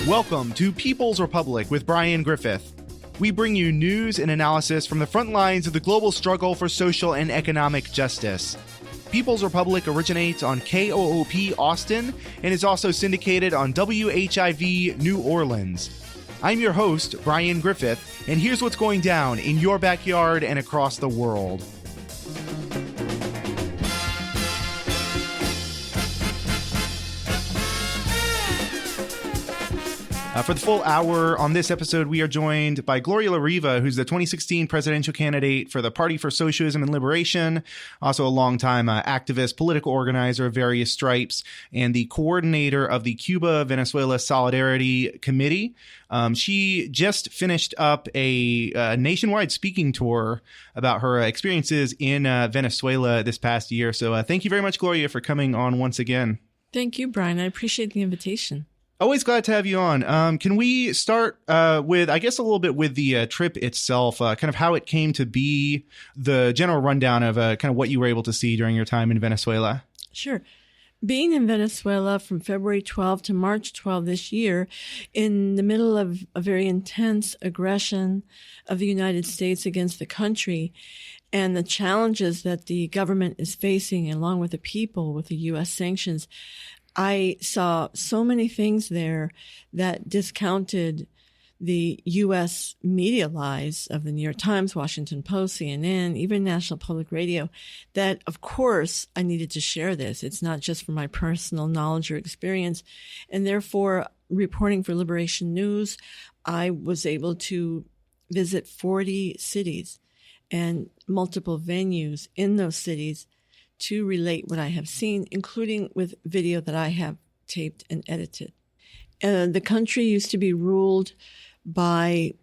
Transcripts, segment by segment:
Welcome to People's Republic with Brian Griffith. We bring you news and analysis from the front lines of the global struggle for social and economic justice. People's Republic originates on KOOP Austin and is also syndicated on WHIV New Orleans. I'm your host, Brian Griffith, and here's what's going down in your backyard and across the world. For the full hour on this episode, we are joined by Gloria La Riva, who's the 2016 presidential candidate for the Party for Socialism and Liberation, also a longtime activist, political organizer of various stripes, and the coordinator of the Cuba-Venezuela Solidarity Committee. She just finished up a nationwide speaking tour about her experiences in Venezuela this past year. So thank you very much, Gloria, for coming on once again. Thank you, Brian. I appreciate the invitation. Always glad to have you on. Can we start with, I guess, a little bit with the trip itself, kind of how it came to be, the general rundown of kind of what you were able to see during your time in Venezuela? Sure. Being in Venezuela from February 12 to March 12 this year, in the middle of a very intense aggression of the United States against the country and the challenges that the government is facing, along with the people, with the U.S. sanctions, I saw so many things there that discounted the U.S. media lies of the New York Times, Washington Post, CNN, even National Public Radio, that, of course, I needed to share this. It's not just for my personal knowledge or experience. And therefore, reporting for Liberation News, I was able to visit 40 cities and multiple venues in those cities to relate what I have seen, including with video that I have taped and edited. The country used to be ruled by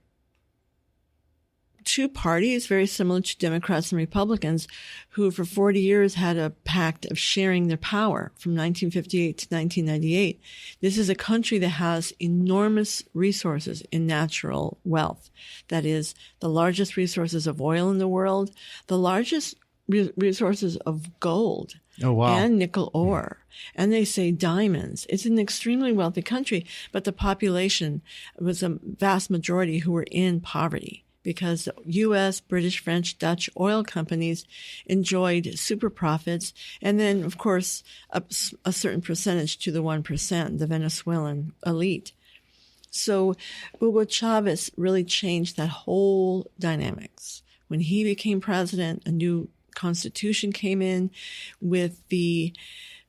two parties, very similar to Democrats and Republicans, who for 40 years had a pact of sharing their power from 1958 to 1998. This is a country that has enormous resources in natural wealth. That is, the largest resources of oil in the world, the largest resources of gold. Oh, wow. And nickel ore. And they say diamonds. It's an extremely wealthy country, but the population was a vast majority who were in poverty because U.S., British, French, Dutch oil companies enjoyed super profits. And then, of course, a certain percentage to the 1%, the Venezuelan elite. So Hugo Chavez really changed that whole dynamics. When he became president, a new Constitution came in with the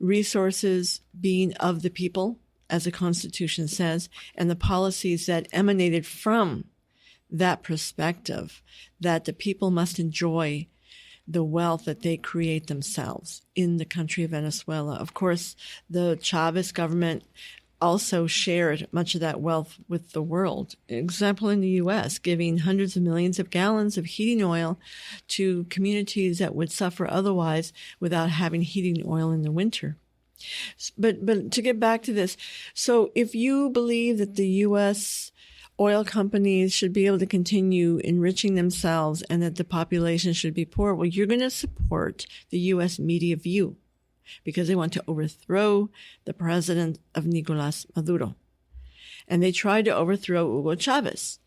resources being of the people, as the Constitution says, and the policies that emanated from that perspective, that the people must enjoy the wealth that they create themselves in the country of Venezuela. Of course, the Chavez government also shared much of that wealth with the world. Example, in the U.S., giving hundreds of millions of gallons of heating oil to communities that would suffer otherwise without having heating oil in the winter. But to get back to this, so if you believe that the U.S. oil companies should be able to continue enriching themselves and that the population should be poor, well, you're going to support the U.S. media view, because they want to overthrow the president of Nicolas Maduro. And they tried to overthrow Hugo Chavez.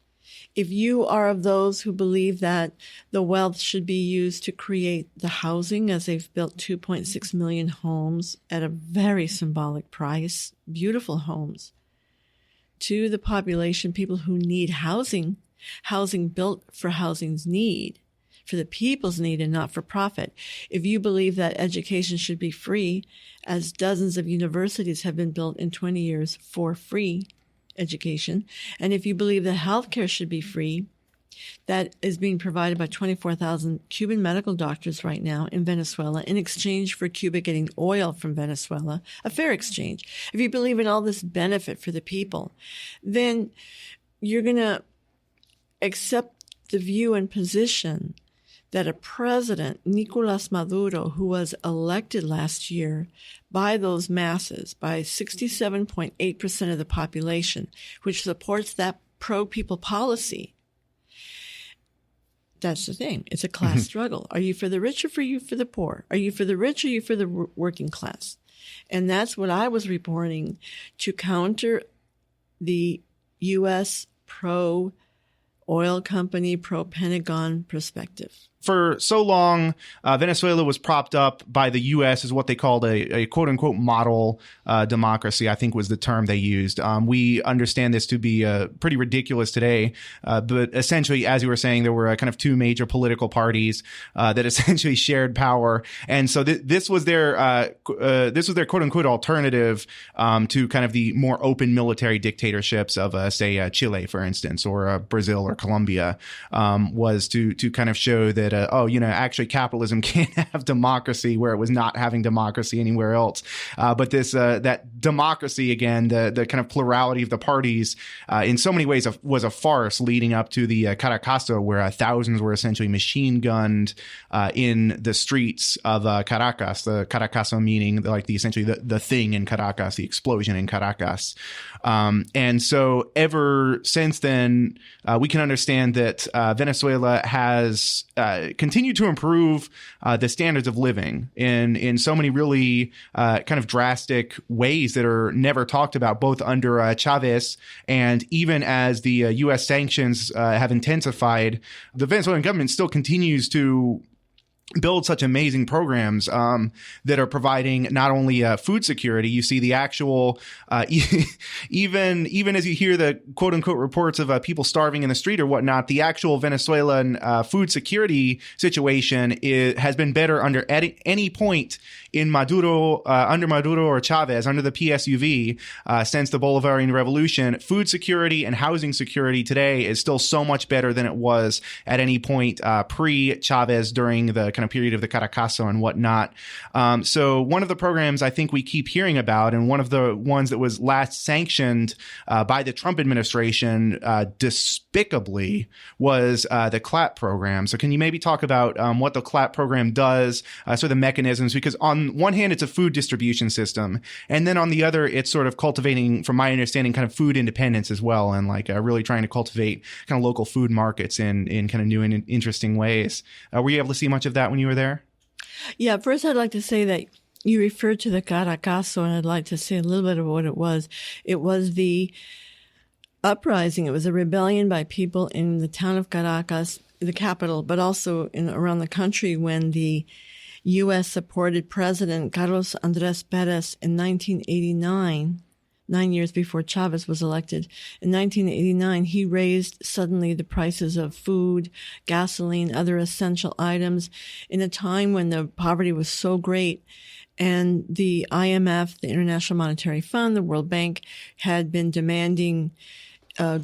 If you are of those who believe that the wealth should be used to create the housing, as they've built 2.6 million homes at a very symbolic price, beautiful homes, to the population, people who need housing built for housing's need, for the people's need and not for profit. If you believe that education should be free, as dozens of universities have been built in 20 years for free education, and if you believe that healthcare should be free, that is being provided by 24,000 Cuban medical doctors right now in Venezuela in exchange for Cuba getting oil from Venezuela, a fair exchange. If you believe in all this benefit for the people, then you're going to accept the view and position that a president, Nicolas Maduro, who was elected last year by those masses, by 67.8% of the population, which supports that pro-people policy. That's the thing. It's a class struggle. Are you for the rich or for you for the poor? Are you for the rich or are you for the working class? And that's what I was reporting to counter the U.S. pro-oil company, pro-Pentagon perspective. For so long, Venezuela was propped up by the U.S. as what they called a quote-unquote model democracy, I think was the term they used. We understand this to be pretty ridiculous today, but essentially, as you were saying, there were kind of two major political parties that essentially shared power, and so this was their quote-unquote alternative to kind of the more open military dictatorships of, say, Chile, for instance, or Brazil or Colombia, was to kind of show that actually capitalism can't have democracy where it was not having democracy anywhere else. But this that democracy, again, the kind of plurality of the parties, in so many ways was a farce leading up to the Caracazo, where thousands were essentially machine gunned in the streets of Caracas. The Caracazo meaning like essentially the thing in Caracas, the explosion in Caracas. And so ever since then, we can understand that Venezuela has continued to improve the standards of living in so many really kind of drastic ways that are never talked about, both under Chavez and even as the U.S. sanctions have intensified. The Venezuelan government still continues to build such amazing programs that are providing not only food security. You see the actual even as you hear the quote unquote reports of people starving in the street or whatnot, the actual Venezuelan food security situation has been better under any point in Maduro, under Maduro or Chavez, under the PSUV, since the Bolivarian Revolution. Food security and housing security today is still so much better than it was at any point pre-Chavez during the kind of period of the Caracazo and whatnot. So one of the programs I think we keep hearing about, and one of the ones that was last sanctioned by the Trump administration despicably, was the CLAP program. So can you maybe talk about what the CLAP program does, so the mechanisms, because on one hand, it's a food distribution system, and then on the other, it's sort of cultivating, from my understanding, kind of food independence as well, and like really trying to cultivate kind of local food markets in kind of new and interesting ways. Were you able to see much of that when you were there? Yeah, first I'd like to say that you referred to the Caracazo, and I'd like to say a little bit of what it was. It was the uprising. It was a rebellion by people in the town of Caracas, the capital, but also around the country, when the U.S. supported President Carlos Andrés Pérez in 1989, 9 years before Chavez was elected. In 1989, he raised suddenly the prices of food, gasoline, other essential items in a time when the poverty was so great. And the IMF, the International Monetary Fund, the World Bank had been demanding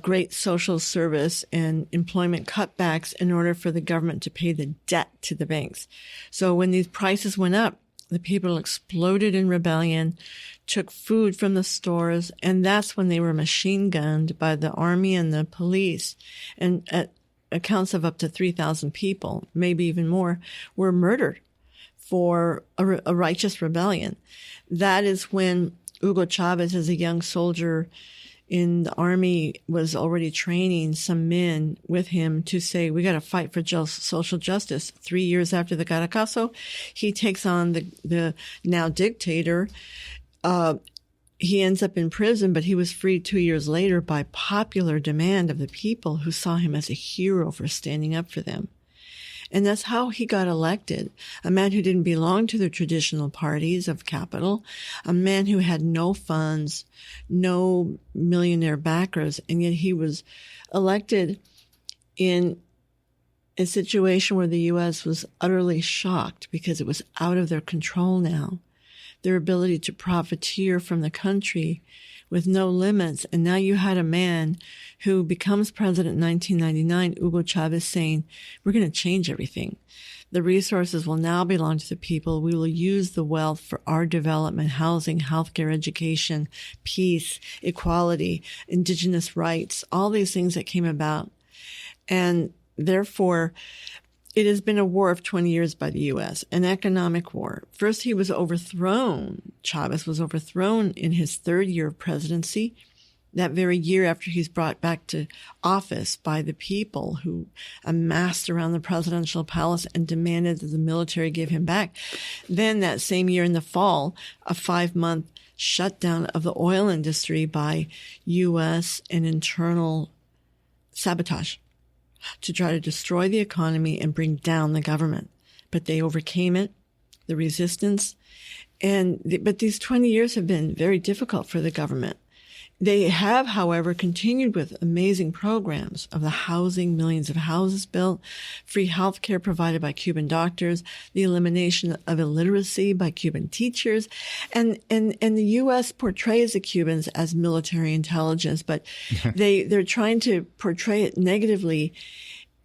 great social service and employment cutbacks in order for the government to pay the debt to the banks. So when these prices went up, the people exploded in rebellion, took food from the stores, and that's when they were machine gunned by the army and the police. And at accounts of up to 3,000 people, maybe even more, were murdered for a righteous rebellion. That is when Hugo Chavez, as a young soldier in the army, was already training some men with him to say, we got to fight for social justice. 3 years after the Caracazo, he takes on the now dictator. He ends up in prison, but he was freed 2 years later by popular demand of the people who saw him as a hero for standing up for them. And that's how he got elected. A man who didn't belong to the traditional parties of capital, a man who had no funds, no millionaire backers, and yet he was elected in a situation where the U.S. was utterly shocked because it was out of their control now. Their ability to profiteer from the country with no limits. And now you had a man who becomes president in 1999, Hugo Chavez, saying, we're going to change everything. The resources will now belong to the people. We will use the wealth for our development, housing, healthcare, education, peace, equality, indigenous rights, all these things that came about. And therefore, it has been a war of 20 years by the U.S., an economic war. First, he was overthrown. Chavez was overthrown in his third year of presidency, that very year after he's brought back to office by the people who amassed around the presidential palace and demanded that the military give him back. Then that same year in the fall, a 5-month shutdown of the oil industry by U.S. and internal sabotage to try to destroy the economy and bring down the government. But they overcame it, the resistance. But these 20 years have been very difficult for the government. They have, however, continued with amazing programs of the housing, millions of houses built, free health care provided by Cuban doctors, the elimination of illiteracy by Cuban teachers. And the U.S. portrays the Cubans as military intelligence, but they're trying to portray it negatively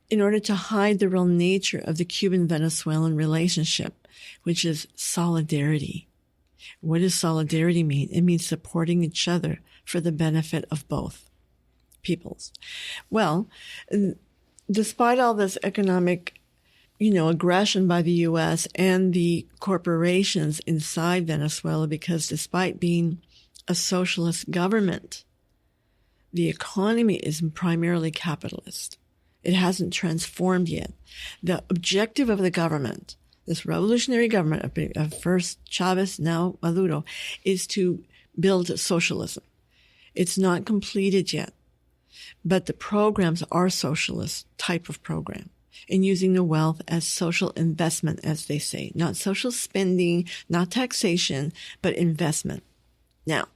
in order to hide the real nature of the Cuban-Venezuelan relationship, which is solidarity. What does solidarity mean? It means supporting each other for the benefit of both peoples. Well, despite all this economic, aggression by the U.S. and the corporations inside Venezuela, because despite being a socialist government, the economy is primarily capitalist. It hasn't transformed yet. The objective of the government, this revolutionary government of first Chavez, now Maduro, is to build socialism. It's not completed yet, but the programs are socialist type of program in using the wealth as social investment, as they say, not social spending, not taxation, but investment. Now,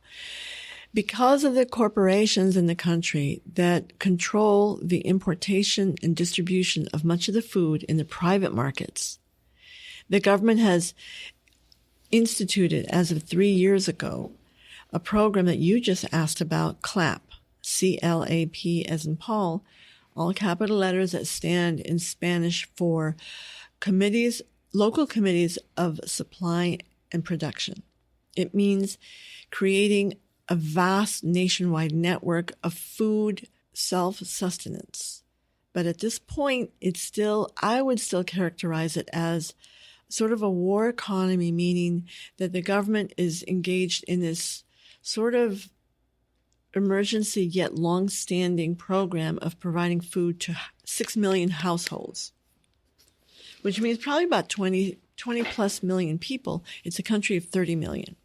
because of the corporations in the country that control the importation and distribution of much of the food in the private markets, the government has instituted, as of 3 years ago, a program that you just asked about, CLAP, C-L-A-P as in Paul, all capital letters that stand in Spanish for local committees of supply and production. It means creating a vast nationwide network of food self-sustenance. But at this point, I would still characterize it as sort of a war economy, meaning that the government is engaged in this sort of emergency yet long-standing program of providing food to 6 million households, which means probably about 20 plus million people. It's a country of 30 million.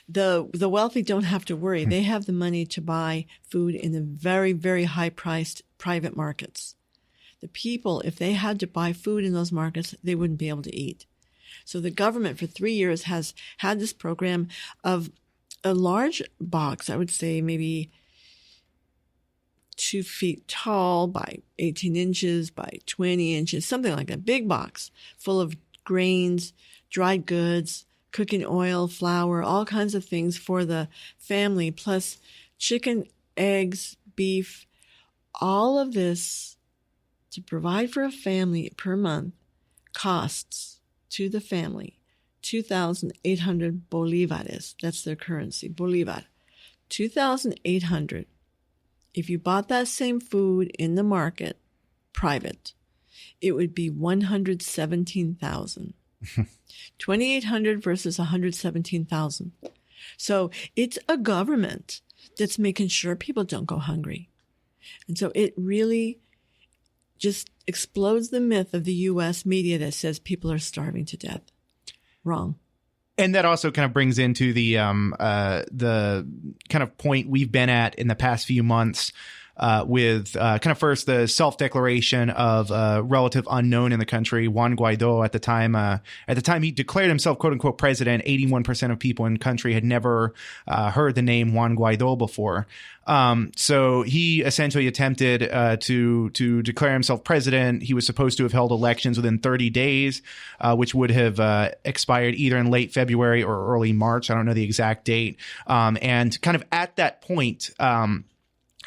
The wealthy don't have to worry. They have the money to buy food in the very, very high-priced private markets. The people, if they had to buy food in those markets, they wouldn't be able to eat. So the government for 3 years has had this program of a large box, I would say maybe 2 feet tall by 18 inches by 20 inches, something like that, big box full of grains, dried goods, cooking oil, flour, all kinds of things for the family, plus chicken, eggs, beef, all of this to provide for a family per month costs to the family 2,800 bolivares. That's their currency, bolivar. 2,800. If you bought that same food in the market, private, it would be 117,000. 2,800 versus 117,000. So it's a government that's making sure people don't go hungry. And so it really just explodes the myth of the U.S. media that says people are starving to death. Wrong. And that also kind of brings into the kind of point we've been at in the past few months with kind of first the self-declaration of a relative unknown in the country, Juan Guaido. At the time he declared himself "quote unquote" president, 81% of people in the country had never heard the name Juan Guaido before. So he essentially attempted to declare himself president. He was supposed to have held elections within 30 days, which would have expired either in late February or early March. I don't know the exact date. And kind of at that point,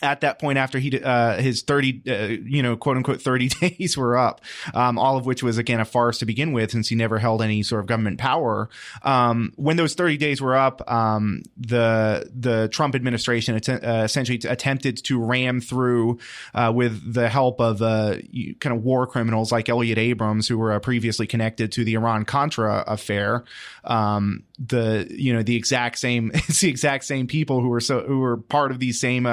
after his 30, quote unquote 30 days were up, all of which was again a farce to begin with, since he never held any sort of government power. When those 30 days were up, the Trump administration essentially attempted to ram through, with the help of kind of war criminals like Elliot Abrams, who were previously connected to the Iran-Contra affair. The exact same people who were part of these same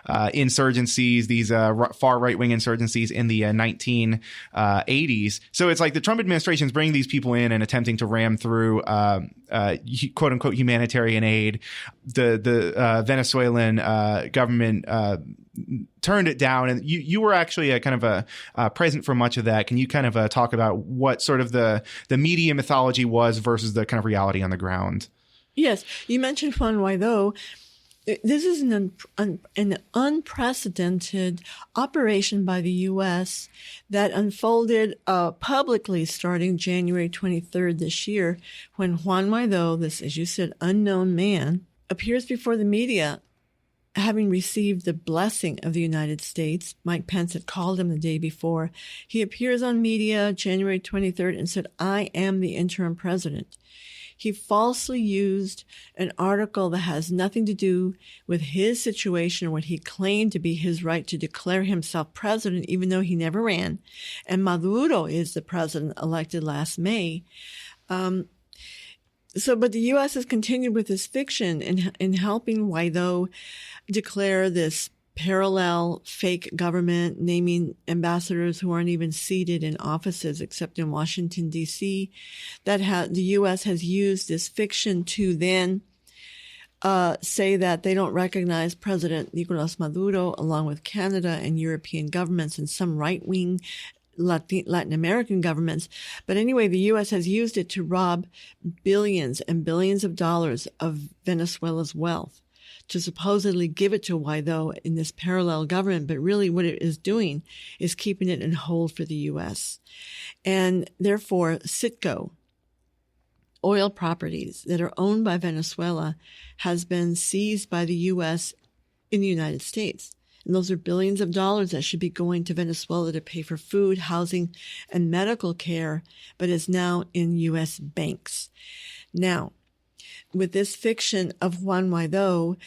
insurgencies, these far right-wing insurgencies in the 1980s. So it's like the Trump administration is bringing these people in and attempting to ram through quote unquote humanitarian aid. The Venezuelan government turned it down, and you were actually a kind of a present for much of that. Can you kind of talk about what sort of the media mythology was versus the kind of reality on the ground? Yes, you mentioned Juan Guaido. This is an unprecedented operation by the U.S. that unfolded publicly starting January 23rd this year, when Juan Guaido, this, as you said, unknown man, appears before the media, having received the blessing of the United States. Mike Pence had called him the day before. He appears on media January 23rd and said, "I am the interim president." He falsely used an article that has nothing to do with his situation, what he claimed to be his right to declare himself president, even though he never ran. And Maduro is the president elected last May. But the U.S. has continued with this fiction in helping Guaido declare this parallel fake government, naming ambassadors who aren't even seated in offices except in Washington, D.C. The U.S. has used this fiction to then say that they don't recognize President Nicolas Maduro, along with Canada and European governments and some right-wing Latin American governments. But anyway, the U.S. has used it to rob billions and billions of dollars of Venezuela's wealth, to supposedly give it to Guaido in this parallel government, but really what it is doing is keeping it in hold for the U.S. And therefore, Citgo, oil properties that are owned by Venezuela, has been seized by the U.S. in the United States. And those are billions of dollars that should be going to Venezuela to pay for food, housing, and medical care, but is now in U.S. banks. Now, with this fiction of Juan Guaido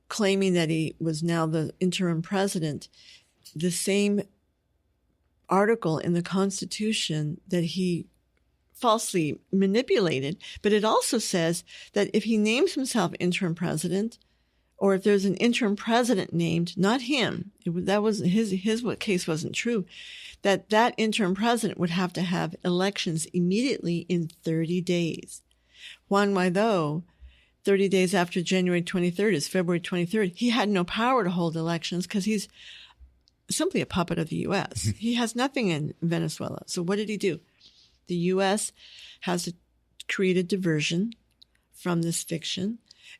claiming that he was now the interim president, the same article in the Constitution that he falsely manipulated, but it also says that if he names himself interim president, or if there's an interim president named, not him, that was his case wasn't true, that interim president would have to have elections immediately in 30 days. Juan Guaido, 30 days after January 23rd is February 23rd. He had no power to hold elections because he's simply a puppet of the U.S. He has nothing in Venezuela. So what did he do? The U.S. has created diversion from this fiction,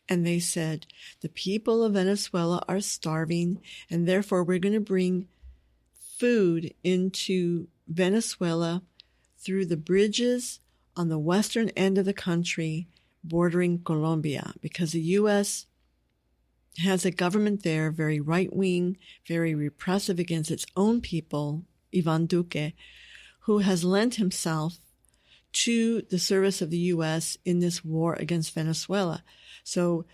and they said, the people of Venezuela are starving, and therefore we're going to bring food into Venezuela through the bridges on the western end of the country bordering Colombia, because the U.S. has a government there, very right-wing, very repressive against its own people, Ivan Duque, who has lent himself to the service of the U.S. in this war against Venezuela. So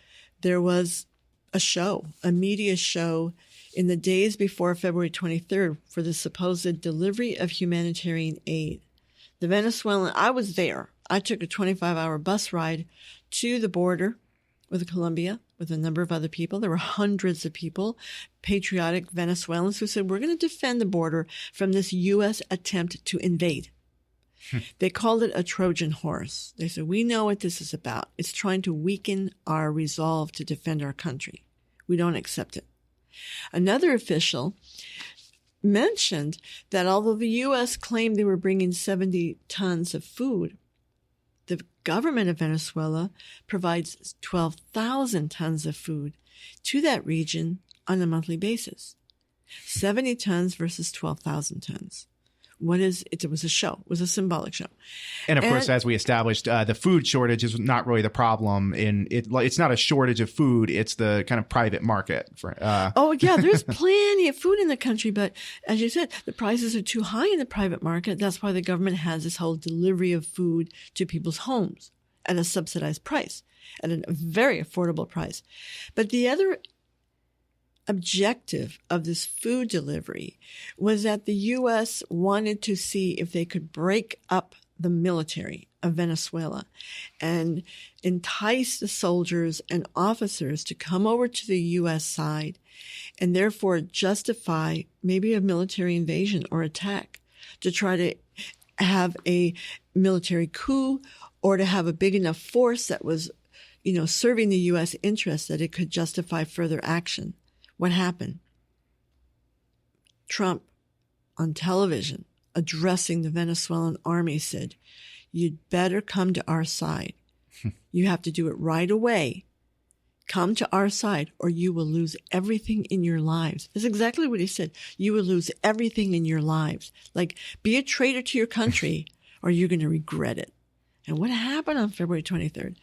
there was a media show in the days before February 23rd for the supposed delivery of humanitarian aid. The Venezuelan, I was there. I took a 25-hour bus ride to the border with Colombia with a number of other people. There were hundreds of people, patriotic Venezuelans, who said, we're going to defend the border from this U.S. attempt to invade. They called it a Trojan horse. They said, we know what this is about. It's trying to weaken our resolve to defend our country. We don't accept it. Another official mentioned that although the U.S. claimed they were bringing 70 tons of food, the government of Venezuela provides 12,000 tons of food to that region on a monthly basis. 70 tons versus 12,000 tons. It was a show. It was a symbolic show. And of course, as we established, the food shortage is not really the problem. It's not a shortage of food. It's the kind of private market. There's plenty of food in the country. But as you said, the prices are too high in the private market. That's why the government has this whole delivery of food to people's homes at a subsidized price, at a very affordable price. But the other objective of this food delivery was that the U.S. wanted to see if they could break up the military of Venezuela and entice the soldiers and officers to come over to the U.S. side and therefore justify maybe a military invasion or attack, to try to have a military coup or to have a big enough force that was, serving the U.S. interests that it could justify further action. What happened? Trump, on television, addressing the Venezuelan army, said, "You'd better come to our side. You have to do it right away. Come to our side or you will lose everything in your lives." That's exactly what he said. You will lose everything in your lives. Like, be a traitor to your country or you're going to regret it. And what happened on February 23rd?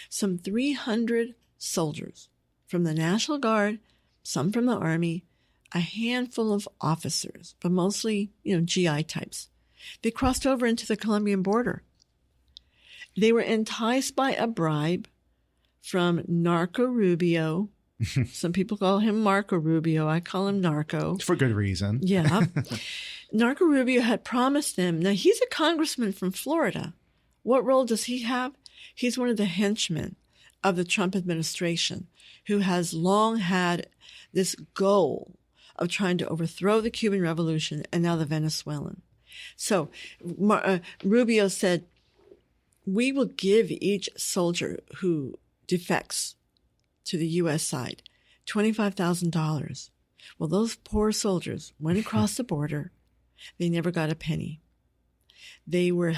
Some 300 soldiers from the National Guard, some from the Army, a handful of officers, but mostly, GI types. They crossed over into the Colombian border. They were enticed by a bribe from Narco Rubio. Some people call him Marco Rubio. I call him Narco. For good reason. Yeah. Narco Rubio had promised them. Now, he's a congressman from Florida. What role does he have? He's one of the henchmen of the Trump administration who has long had this goal of trying to overthrow the Cuban Revolution and now the Venezuelan. So Rubio said, "We will give each soldier who defects to the U.S. side $25,000. Well, those poor soldiers went across the border. They never got a penny. They were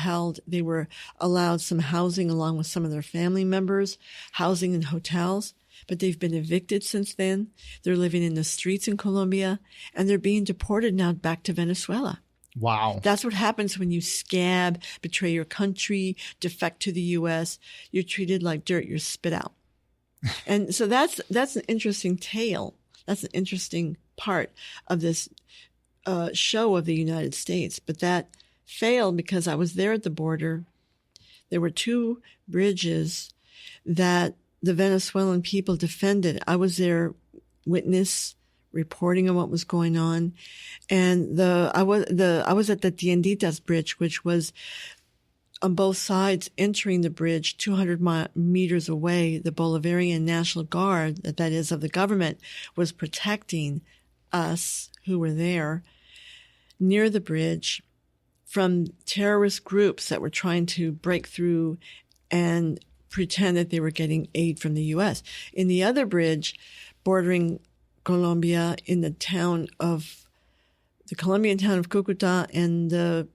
allowed some housing along with some of their family members, housing in hotels, but they've been evicted since then. They're living in the streets in Colombia, and they're being deported now back to Venezuela. Wow. That's what happens when you scab, betray your country, defect to the U.S. You're treated like dirt. You're spit out. And so that's an interesting tale. That's an interesting part of this show of the United States. But that failed because I was there at the border. There were 2 bridges that the Venezuelan people defended. I was their witness, reporting on what was going on, and I was at the Tienditas Bridge, which was on both sides. Entering the bridge 200 meters away, the Bolivarian National Guard, that is of the government, was protecting us who were there near the bridge from terrorist groups that were trying to break through and pretend that they were getting aid from the U.S. In the other bridge, bordering Colombia, in the Colombian town of Cucuta and the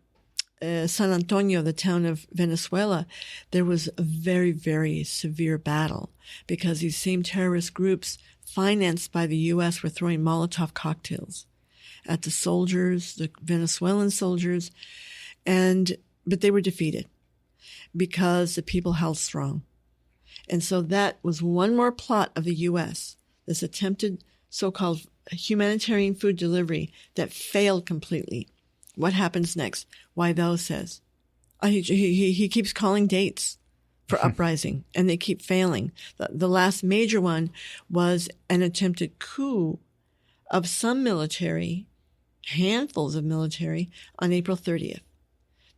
San Antonio, the town of Venezuela, there was a very, very severe battle because these same terrorist groups financed by the U.S. were throwing Molotov cocktails at the soldiers, the Venezuelan soldiers, but they were defeated because the people held strong. And so that was one more plot of the U.S., this attempted so-called humanitarian food delivery that failed completely. What happens next? Guaidó says, he keeps calling dates for uprising, and they keep failing. The last major one was an attempted coup of some military, handfuls of military, on April 30th.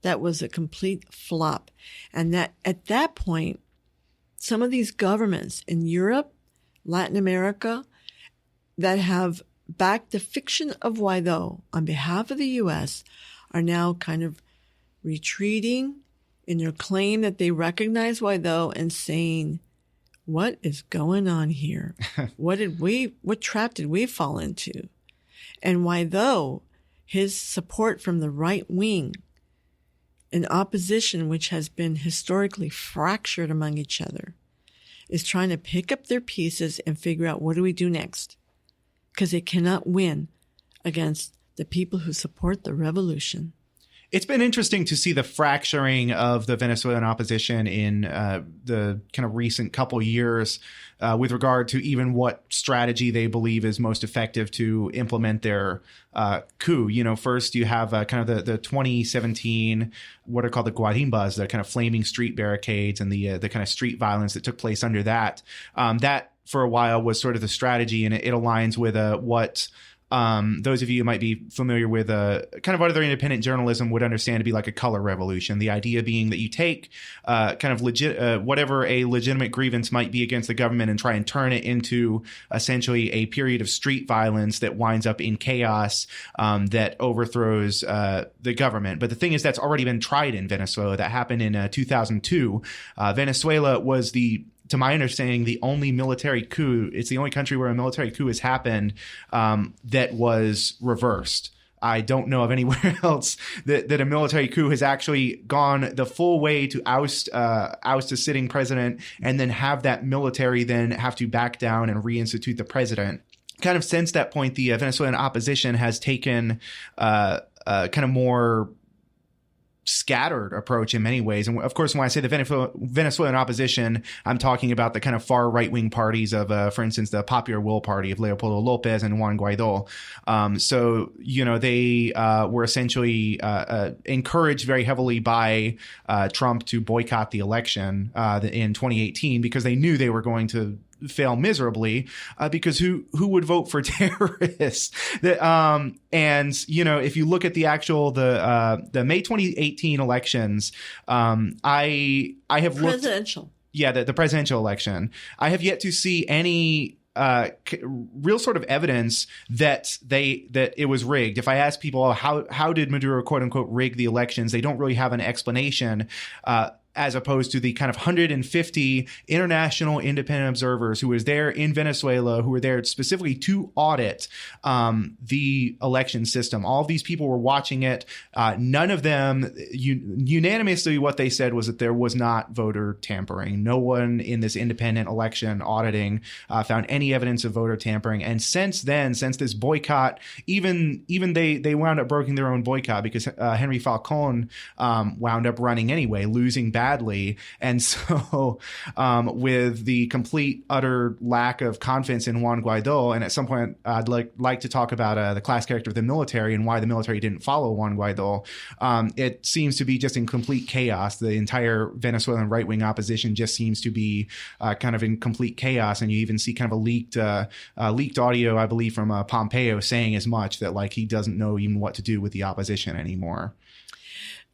That was a complete flop. And that at that point, some of these governments in Europe, Latin America, that have backed the fiction of Guaidó on behalf of the U.S. are now kind of retreating in their claim that they recognize Guaidó and saying, what is going on here? What trap did we fall into? And Guaidó, his support from the right wing, an opposition which has been historically fractured among each other, is trying to pick up their pieces and figure out, what do we do next? Because they cannot win against the people who support the revolution. It's been interesting to see the fracturing of the Venezuelan opposition in the kind of recent couple years with regard to even what strategy they believe is most effective to implement their coup. First you have kind of the 2017, what are called the guarimbas, the kind of flaming street barricades and the kind of street violence that took place under that. That for a while was sort of the strategy, and it aligns with what those of you who might be familiar with kind of other independent journalism would understand to be like a color revolution. The idea being that you take kind of whatever a legitimate grievance might be against the government and try and turn it into essentially a period of street violence that winds up in chaos that overthrows the government. But the thing is, that's already been tried in Venezuela. That happened in 2002. Venezuela was to my understanding, the only military coup. It's the only country where a military coup has happened that was reversed. I don't know of anywhere else that a military coup has actually gone the full way to oust a sitting president and then have that military then have to back down and reinstitute the president. Kind of since that point, the Venezuelan opposition has taken kind of more scattered approach in many ways. And of course, when I say the Venezuelan opposition, I'm talking about the kind of far right-wing parties of, for instance, the Popular Will Party of Leopoldo Lopez and Juan Guaido. So, they were essentially encouraged very heavily by Trump to boycott the election in 2018 because they knew they were going to fail miserably because who would vote for terrorists? And if you look at the actual the May 2018 elections, I have looked presidential. Yeah, the presidential election. I have yet to see any real sort of evidence that it was rigged. If I ask people how did Maduro quote unquote rig the elections, they don't really have an explanation. As opposed to the kind of 150 international independent observers who was there in Venezuela, who were there specifically to audit the election system. All of these people were watching it. None of them, unanimously, what they said was that there was not voter tampering. No one in this independent election auditing found any evidence of voter tampering. And since then, since this boycott, even they wound up breaking their own boycott because Henry Falcon wound up running anyway, losing badly. And so with the complete, utter lack of confidence in Juan Guaido, and at some point I'd like to talk about the class character of the military and why the military didn't follow Juan Guaido, it seems to be just in complete chaos. The entire Venezuelan right-wing opposition just seems to be kind of in complete chaos. And you even see kind of a leaked audio, I believe, from Pompeo saying as much, that like he doesn't know even what to do with the opposition anymore.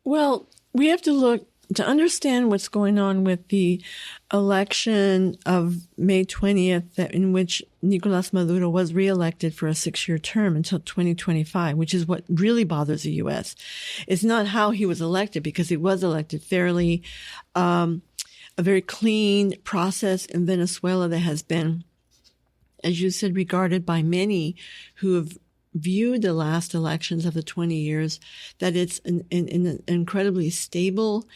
Well, we have to look to understand what's going on with the election of May 20th, in which Nicolas Maduro was reelected for a 6-year term until 2025, which is what really bothers the U.S. It's not how he was elected, because he was elected fairly, a very clean process in Venezuela that has been, as you said, regarded by many who have viewed the last elections of the 20 years, that it's an incredibly stable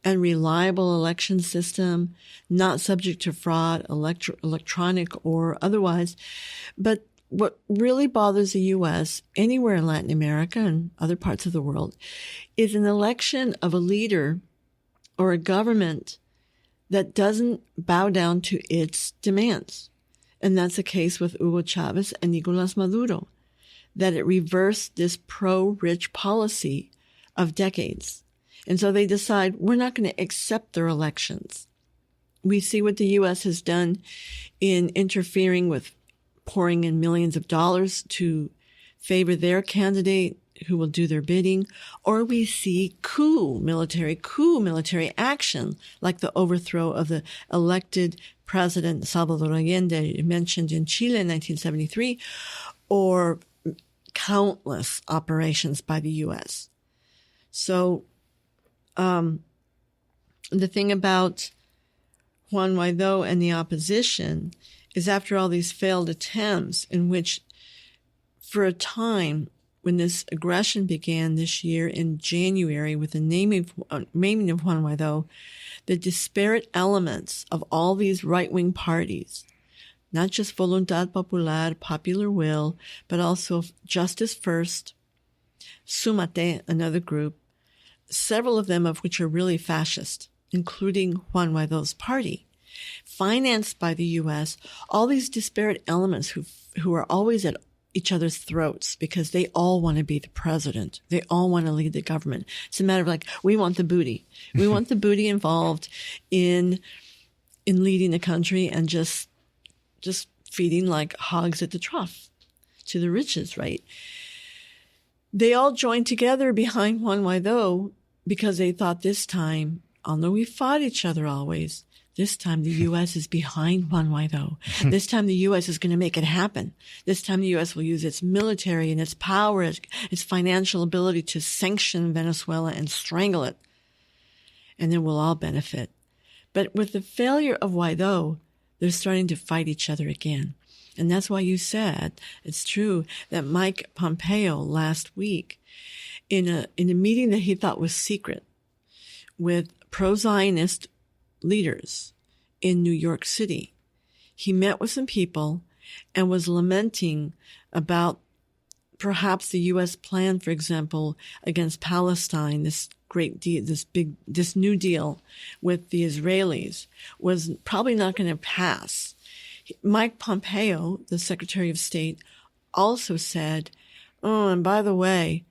and reliable election system, not subject to fraud, electronic or otherwise. But what really bothers the U.S., anywhere in Latin America and other parts of the world, is an election of a leader or a government that doesn't bow down to its demands. And that's the case with Hugo Chavez and Nicolas Maduro, that it reversed this pro-rich policy of decades. And so they decide, we're not going to accept their elections. We see what the U.S. has done in interfering with pouring in millions of dollars to favor their candidate who will do their bidding. Or we see military action, like the overthrow of the elected president Salvador Allende, mentioned in Chile in 1973, or countless operations by the U.S. So the thing about Juan Guaido and the opposition is, after all these failed attempts, in which for a time, when this aggression began this year in January with the naming of Juan Guaido, the disparate elements of all these right-wing parties, not just Voluntad Popular, Popular Will, but also Justice First, Sumate, another group, several of them of which are really fascist, including Juan Guaido's party, financed by the U.S., all these disparate elements who are always at each other's throats because they all want to be the president. They all want to lead the government. It's a matter of like, we want the booty. We want the booty involved in leading the country and just feeding like hogs at the trough to the riches, right? They all joined together behind Juan Guaido because they thought this time, although we fought each other always, this time the U.S. is behind Juan Guaido. This time the U.S. is going to make it happen. This time the U.S. will use its military and its power, its financial ability to sanction Venezuela and strangle it. And then we'll all benefit. But with the failure of Guaido, they're starting to fight each other again. And that's why you said, it's true, that Mike Pompeo last week, in a meeting that he thought was secret with pro-Zionist leaders in New York City, he met with some people and was lamenting about perhaps the U.S. plan, for example, against Palestine, this great deal, this new deal with the Israelis was probably not going to pass. Mike Pompeo, the Secretary of State, also said, oh, and by the way,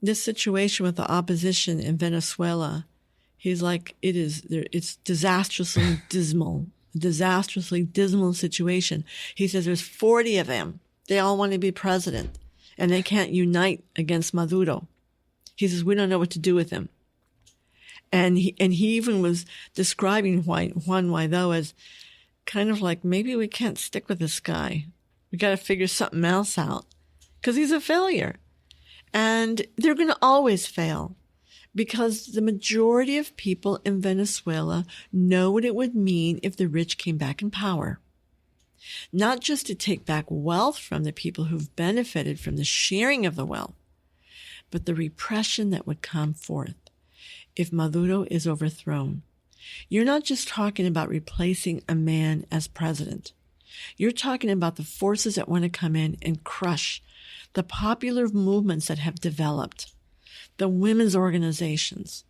this situation with the opposition in Venezuela, he's like, it's disastrously dismal situation. He says there's 40 of them. They all want to be president and they can't unite against Maduro. He says, we don't know what to do with him. And he even was describing Juan Guaido as kind of like, maybe we can't stick with this guy. We got to figure something else out because he's a failure. And they're going to always fail because the majority of people in Venezuela know what it would mean if the rich came back in power. Not just to take back wealth from the people who've benefited from the sharing of the wealth, but the repression that would come forth if Maduro is overthrown. You're not just talking about replacing a man as president. You're talking about the forces that want to come in and crush the popular movements that have developed, the women's organizations,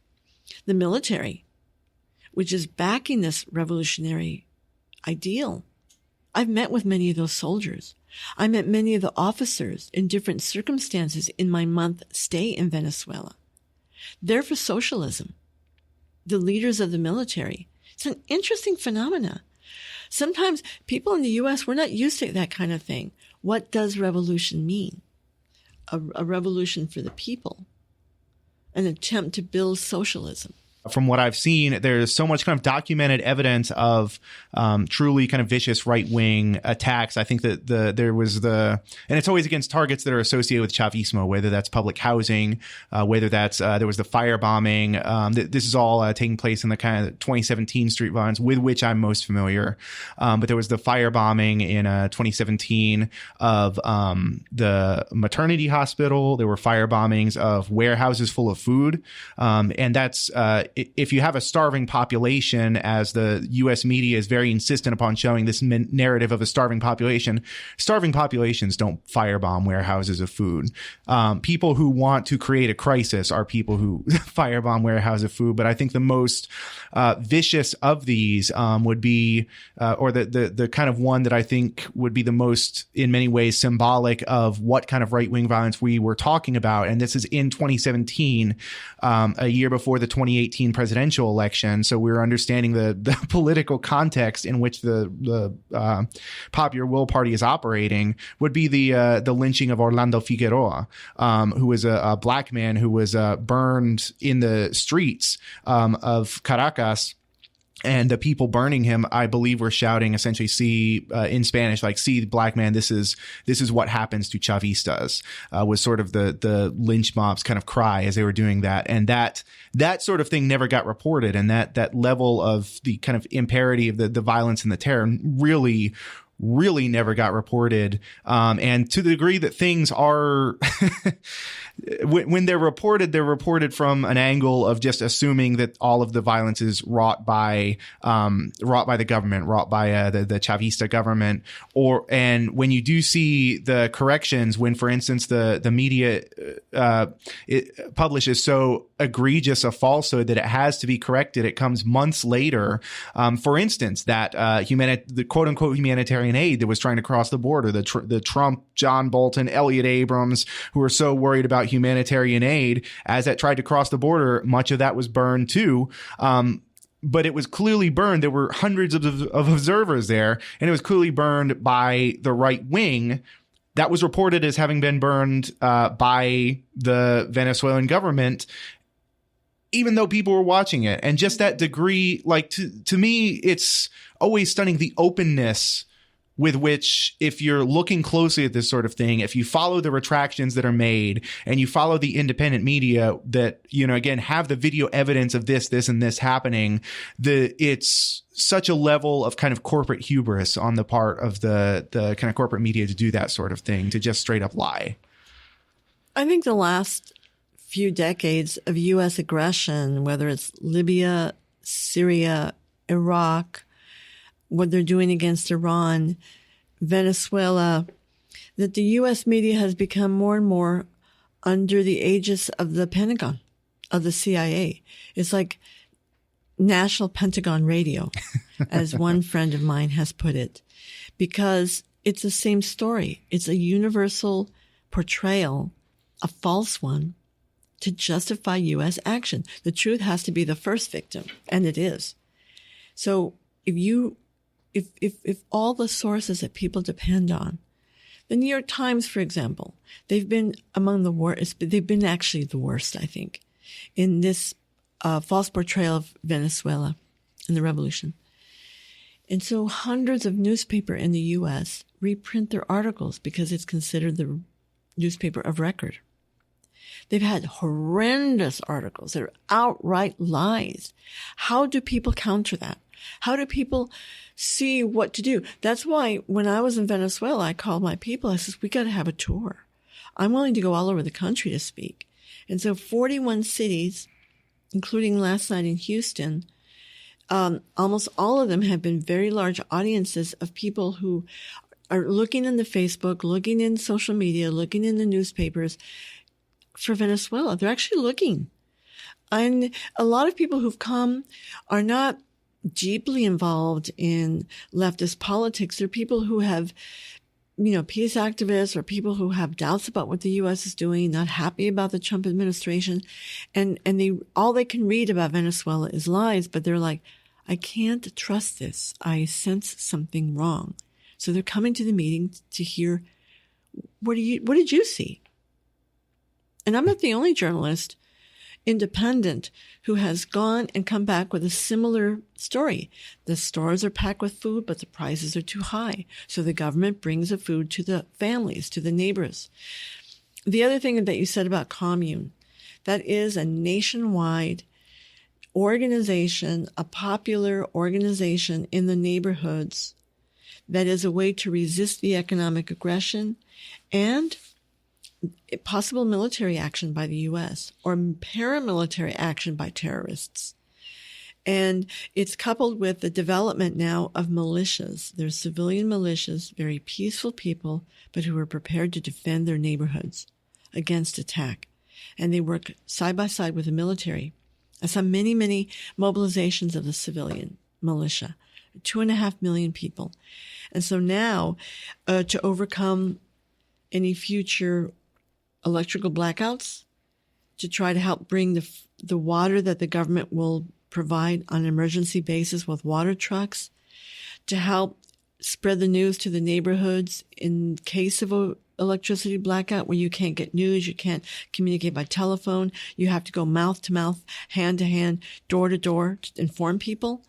the military, which is backing this revolutionary ideal. I've met with many of those soldiers. I met many of the officers in different circumstances in my month stay in Venezuela. They're for socialism. The leaders of the military. It's an interesting phenomena. Sometimes people in the U.S., we're not used to that kind of thing. What does revolution mean? A revolution for the people. An attempt to build socialism. From what I've seen, there's so much kind of documented evidence of truly kind of vicious right-wing attacks. I think that there was and it's always against targets that are associated with Chavismo, whether that's public housing, whether that's there was the firebombing. This is all taking place in the kind of 2017 street violence with which I'm most familiar. But there was the firebombing in 2017 of the maternity hospital. There were firebombings of warehouses full of food, and that's if you have a starving population, as the U.S. media is very insistent upon showing this narrative of a starving populations don't firebomb warehouses of food. People who want to create a crisis are people who firebomb warehouses of food. But I think the most vicious of these would be, or the kind of one that I think would be the most, in many ways, symbolic of what kind of right-wing violence we were talking about. And this is in 2017, a year before the 2018 presidential election. So we're understanding the political context in which the Popular Will Party is operating, would be the lynching of Orlando Figueroa, who was a black man who was burned in the streets of Caracas. And the people burning him, I believe, were shouting essentially, "See," in Spanish, like, "See, black man, this is what happens to Chavistas," was sort of the lynch mob's kind of cry as they were doing that. And that sort of thing never got reported. And that level of the kind of imparity of the violence and the terror really never got reported. And to the degree that things are, when they're reported from an angle of just assuming that all of the violence is wrought by the government, wrought by the Chavista government. And when you do see the corrections, when, for instance, the media it publishes so egregious a falsehood that it has to be corrected, it comes months later. For instance, that the quote unquote humanitarian aid that was trying to cross the border, the Trump, John Bolton, Elliot Abrams, who were so worried about humanitarian aid, as that tried to cross the border, much of that was burned too. But it was clearly burned. There were hundreds of observers there, and it was clearly burned by the right wing, that was reported as having been burned by the Venezuelan government, even though people were watching it. And just that degree, like to me, it's always stunning, the openness with which, if you're looking closely at this sort of thing, if you follow the retractions that are made and you follow the independent media that, you know, again, have the video evidence of this, and this happening, it's such a level of kind of corporate hubris on the part of the kind of corporate media to do that sort of thing, to just straight up lie. I think the last few decades of U.S. aggression, whether it's Libya, Syria, Iraq, what they're doing against Iran, Venezuela, that the U.S. media has become more and more under the aegis of the Pentagon, of the CIA. It's like National Pentagon Radio, as one friend of mine has put it, because it's the same story. It's a universal portrayal, a false one, to justify U.S. action. The truth has to be the first victim, and it is. So if all the sources that people depend on, the New York Times, for example, they've been among the worst. They've been actually the worst, I think, in this false portrayal of Venezuela and the revolution. And so hundreds of newspapers in the U.S. reprint their articles because it's considered the newspaper of record. They've had horrendous articles that are outright lies. How do people counter that? How do people see what to do? That's why when I was in Venezuela, I called my people. I said, we got to have a tour. I'm willing to go all over the country to speak. And so 41 cities, including last night in Houston, almost all of them have been very large audiences of people who are looking in the Facebook, looking in social media, looking in the newspapers for Venezuela. They're actually looking. And a lot of people who've come are not deeply involved in leftist politics. They're people who have, peace activists or people who have doubts about what the U.S. is doing, not happy about the Trump administration. And all they can read about Venezuela is lies, but they're like, I can't trust this. I sense something wrong. So they're coming to the meeting to hear, what did you see? And I'm not the only journalist, independent, who has gone and come back with a similar story. The stores are packed with food, but the prices are too high. So the government brings the food to the families, to the neighbors. The other thing that you said about commune, that is a nationwide organization, a popular organization in the neighborhoods that is a way to resist the economic aggression and possible military action by the U.S. or paramilitary action by terrorists. And it's coupled with the development now of militias. There's civilian militias, very peaceful people, but who are prepared to defend their neighborhoods against attack. And they work side by side with the military. I saw many, many mobilizations of the civilian militia, 2.5 million people. And so now, to overcome any future electrical blackouts, to try to help bring the water that the government will provide on an emergency basis with water trucks, to help spread the news to the neighborhoods in case of a electricity blackout where you can't get news, you can't communicate by telephone, you have to go mouth to mouth, hand to hand, door to door to inform people.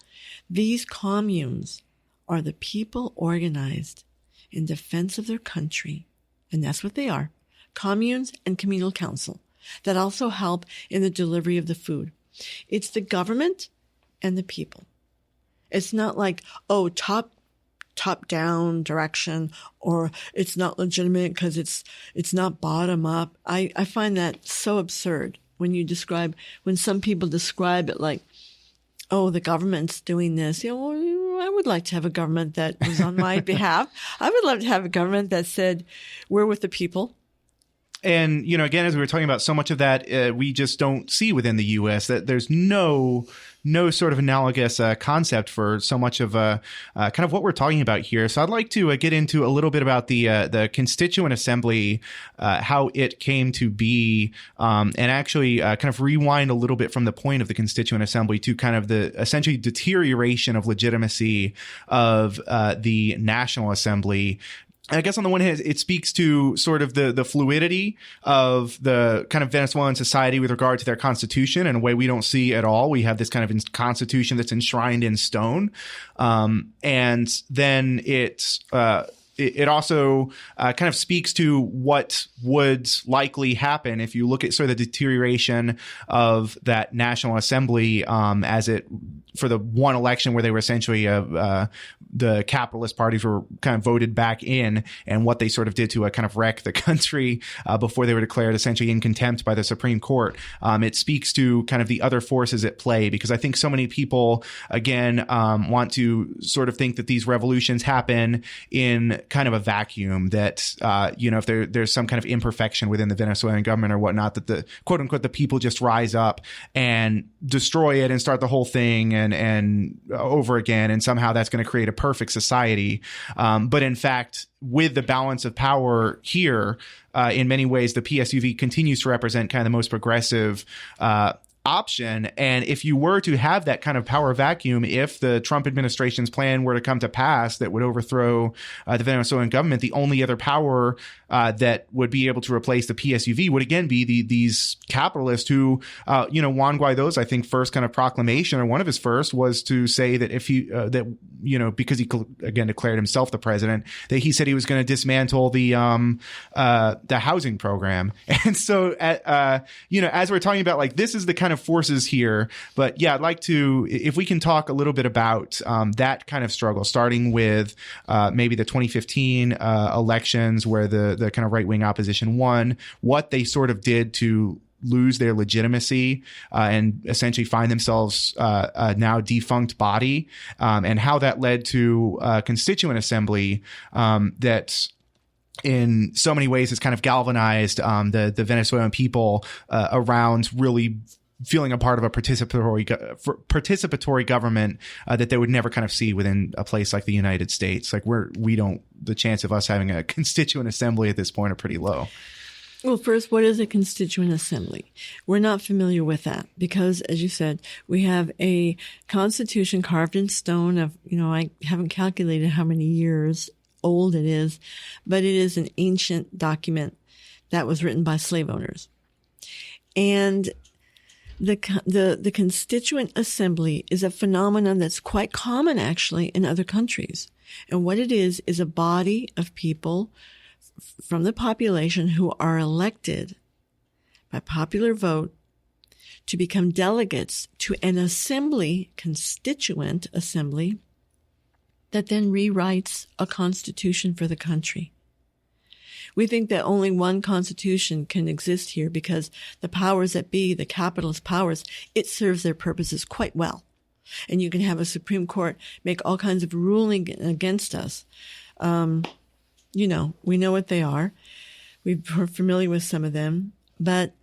These communes are the people organized in defense of their country, and that's what they are. Communes and communal council that also help in the delivery of the food. It's the government and the people. It's not like, top-down direction, or it's not legitimate because it's not bottom up. I find that so absurd when some people describe it like, the government's doing this. I would like to have a government that was on my behalf. I would love to have a government that said, we're with the people. And, again, as we were talking about, so much of that we just don't see within the U.S., that there's no sort of analogous concept for so much of kind of what we're talking about here. So I'd like to get into a little bit about the Constituent Assembly, how it came to be, and actually kind of rewind a little bit from the point of the Constituent Assembly to kind of the essentially deterioration of legitimacy of the National Assembly. I guess on the one hand, it speaks to sort of the fluidity of the kind of Venezuelan society with regard to their constitution in a way we don't see at all. We have this kind of constitution that's enshrined in stone. And then it also kind of speaks to what would likely happen if you look at sort of the deterioration of that National Assembly for the one election where they were essentially the capitalist parties were kind of voted back in, and what they sort of did to kind of wreck the country before they were declared essentially in contempt by the Supreme Court. It speaks to kind of the other forces at play, because I think so many people, again, want to sort of think that these revolutions happen in kind of a vacuum, that, if there's some kind of imperfection within the Venezuelan government or whatnot, that the quote unquote, the people just rise up and destroy it and start the whole thing and over again. And somehow that's going to create a perfect society. But in fact, with the balance of power here, in many ways, the PSUV continues to represent kind of the most progressive option. And if you were to have that kind of power vacuum, if the Trump administration's plan were to come to pass that would overthrow the Venezuelan government, the only other power that would be able to replace the PSUV would again be these capitalists who, Juan Guaido's, I think, first kind of proclamation, or one of his first, was to say that if he, because he again declared himself the president, that he said he was going to dismantle the housing program. And so, as we're talking about, like, this is the kind of forces here. But yeah, I'd like to, if we can talk a little bit about that kind of struggle, starting with maybe the 2015 elections where the kind of right-wing opposition won, what they sort of did to lose their legitimacy and essentially find themselves a now defunct body, and how that led to a constituent assembly that in so many ways has kind of galvanized the Venezuelan people around really feeling a part of a participatory government that they would never kind of see within a place like the United States. Like the chance of us having a constituent assembly at this point are pretty low. Well, first, what is a constituent assembly? We're not familiar with that because, as you said, we have a constitution carved in stone of, I haven't calculated how many years old it is, but it is an ancient document that was written by slave owners. And the constituent assembly is a phenomenon that's quite common actually in other countries. And what it is a body of people from the population who are elected by popular vote to become delegates to an assembly, constituent assembly, that then rewrites a constitution for the country. We think that only one constitution can exist here because the powers that be, the capitalist powers, it serves their purposes quite well. And you can have a Supreme Court make all kinds of ruling against us. We know what they are. We're familiar with some of them. But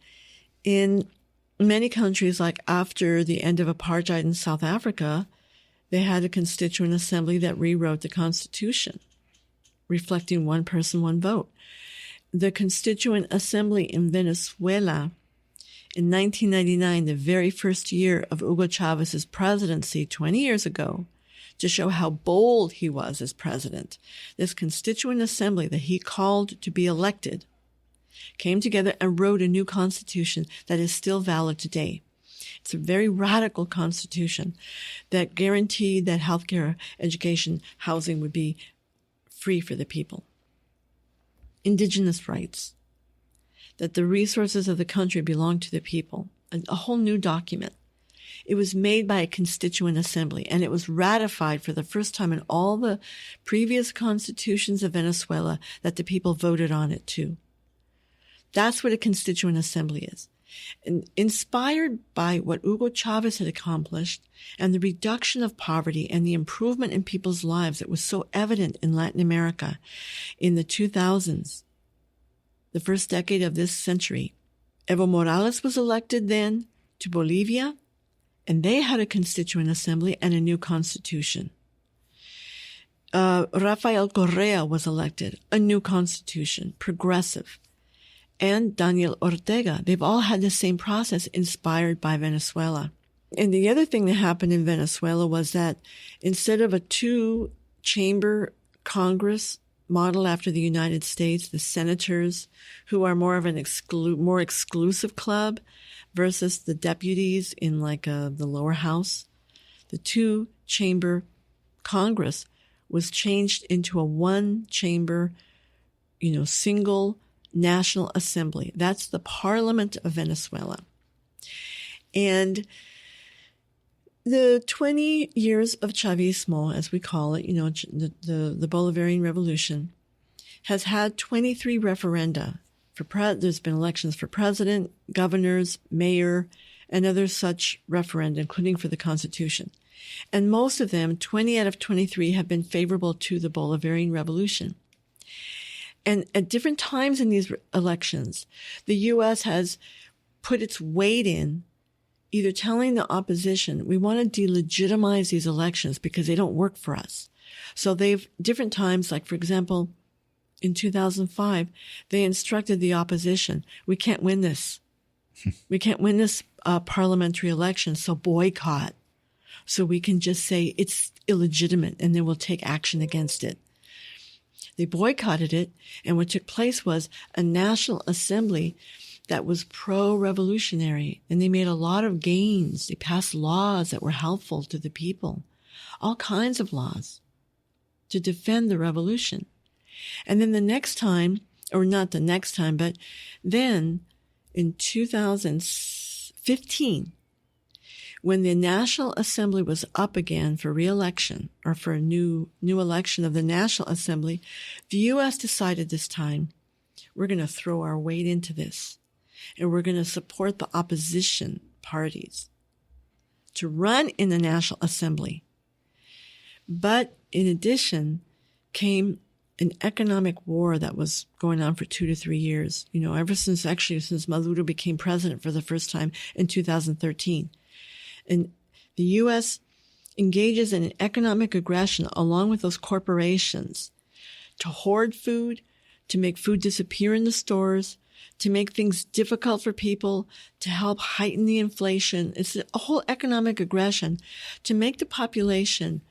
in many countries, like after the end of apartheid in South Africa, they had a constituent assembly that rewrote the Constitution, reflecting one person, one vote. The Constituent Assembly in Venezuela in 1999, the very first year of Hugo Chavez's presidency 20 years ago, to show how bold he was as president, this Constituent Assembly that he called to be elected came together and wrote a new constitution that is still valid today. It's a very radical constitution that guaranteed that healthcare, education, housing would be free for the people. Indigenous rights, that the resources of the country belong to the people, a whole new document. It was made by a constituent assembly, and it was ratified for the first time in all the previous constitutions of Venezuela that the people voted on it too. That's what a constituent assembly is. And inspired by what Hugo Chavez had accomplished and the reduction of poverty and the improvement in people's lives that was so evident in Latin America in the 2000s, the first decade of this century, Evo Morales was elected then to Bolivia, and they had a constituent assembly and a new constitution. Rafael Correa was elected, a new constitution, progressive. And Daniel Ortega, they've all had the same process inspired by Venezuela. And the other thing that happened in Venezuela was that instead of a two-chamber Congress modeled after the United States, the senators who are more of an more exclusive club versus the deputies in like the lower house. The two-chamber Congress was changed into a one-chamber, single National Assembly. That's the Parliament of Venezuela. And the 20 years of Chavismo, as we call it, the Bolivarian Revolution, has had 23 referenda. There's been elections for president, governors, mayor, and other such referenda, including for the Constitution. And most of them, 20 out of 23, have been favorable to the Bolivarian Revolution. And at different times in these elections, the U.S. has put its weight in either telling the opposition, we want to delegitimize these elections because they don't work for us. So they've, different times, like for example, in 2005, they instructed the opposition, we can't win this. We can't win this parliamentary election, so boycott. So we can just say it's illegitimate and then we'll take action against it. They boycotted it, and what took place was a National Assembly that was pro-revolutionary, and they made a lot of gains. They passed laws that were helpful to the people, all kinds of laws to defend the revolution. And then the next time, or not the next time, but then in 2015, when the National Assembly was up again for re-election, or for a new election of the National Assembly, the U.S. decided this time, we're going to throw our weight into this. And we're going to support the opposition parties to run in the National Assembly. But in addition came an economic war that was going on for 2 to 3 years, ever since Maduro became president for the first time in 2013. And the U.S. engages in an economic aggression along with those corporations to hoard food, to make food disappear in the stores, to make things difficult for people, to help heighten the inflation. It's a whole economic aggression to make the population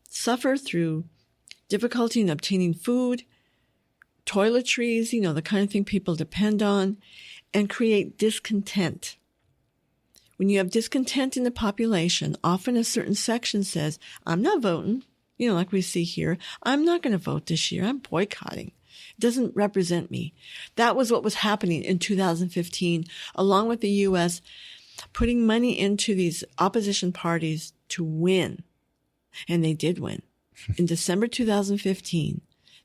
suffer through difficulty in obtaining food, toiletries, the kind of thing people depend on, and create discontent. When you have discontent in the population, often a certain section says, I'm not voting, like we see here. I'm not going to vote this year. I'm boycotting. It doesn't represent me. That was what was happening in 2015, along with the U.S. putting money into these opposition parties to win. And they did win. In December 2015,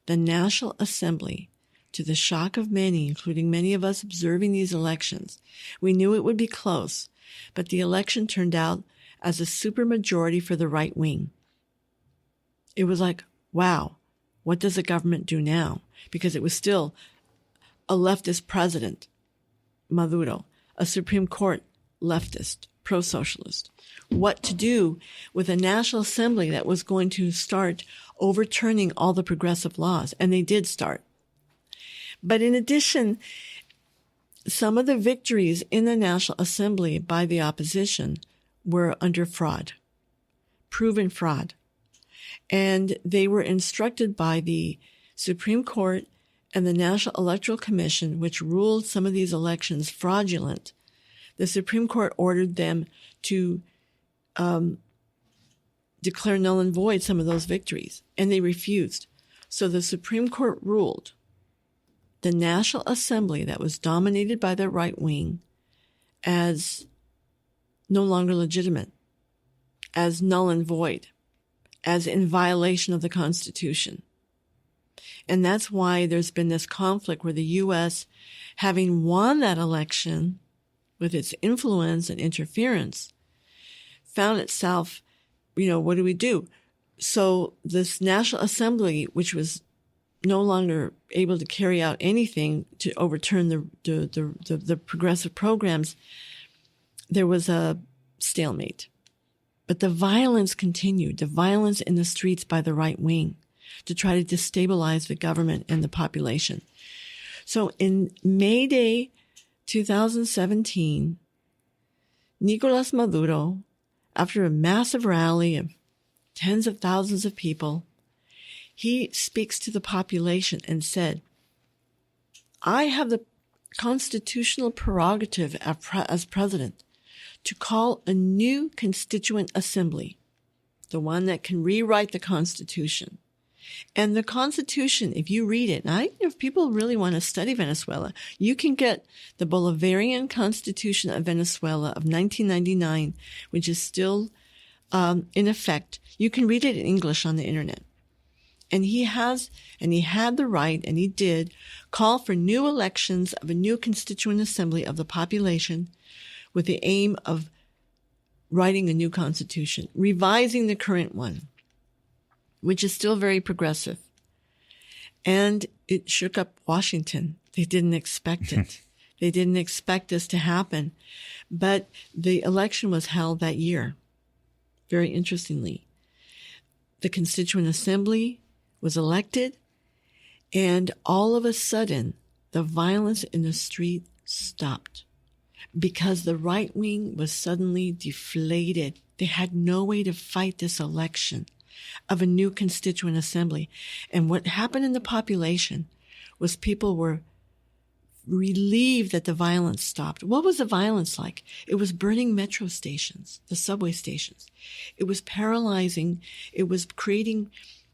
the National Assembly, to the shock of many, including many of us observing these elections, we knew it would be close, but the election turned out as a supermajority for the right wing. It was like, wow, what does the government do now? Because it was still a leftist president, Maduro, a Supreme Court leftist, pro-socialist. What to do with a National Assembly that was going to start overturning all the progressive laws. And they did start. But in addition, some of the victories in the National Assembly by the opposition were under fraud, proven fraud. And they were instructed by the Supreme Court and the National Electoral Commission, which ruled some of these elections fraudulent. The Supreme Court ordered them to declare null and void some of those victories, and they refused. So the Supreme Court ruled the National Assembly that was dominated by the right wing as no longer legitimate, as null and void, as in violation of the Constitution. And that's why there's been this conflict where the U.S., having won that election with its influence and interference, found itself, what do we do? So this National Assembly, which was no longer able to carry out anything to overturn the progressive programs, there was a stalemate. But the violence continued, the violence in the streets by the right wing to try to destabilize the government and the population. So in May Day 2017, Nicolas Maduro, after a massive rally of tens of thousands of people, he speaks to the population and said, I have the constitutional prerogative as president to call a new constituent assembly, the one that can rewrite the Constitution. And the Constitution, if you read it, and if people really want to study Venezuela, you can get the Bolivarian Constitution of Venezuela of 1999, which is still in effect. You can read it in English on the internet. And he had the right, and he did, call for new elections of a new constituent assembly of the population with the aim of writing a new constitution, revising the current one, which is still very progressive. And it shook up Washington. They didn't expect it. They didn't expect this to happen. But the election was held that year, very interestingly. The Constituent Assembly was elected, and all of a sudden, the violence in the street stopped because the right wing was suddenly deflated. They had no way to fight this election of a new Constituent Assembly. And what happened in the population was people were relieved that the violence stopped. What was the violence like? It was burning metro stations, the subway stations. It was paralyzing. It was creating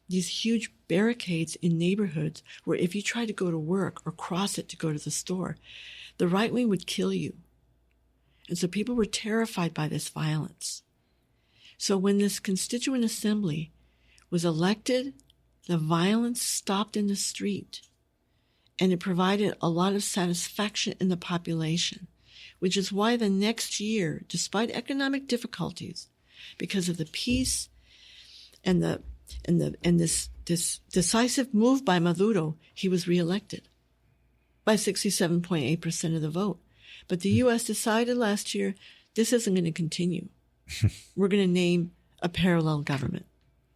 these huge barricades in neighborhoods where if you tried to go to work or cross it to go to the store, the right wing would kill you. And so people were terrified by this violence. So when this Constituent Assembly was elected, the violence stopped in the street. And it provided a lot of satisfaction in the population, which is why the next year, despite economic difficulties, because of the peace and this decisive move by Maduro, he was reelected by 67.8% of the vote. But the U.S. decided last year, this isn't going to continue. We're going to name a parallel government,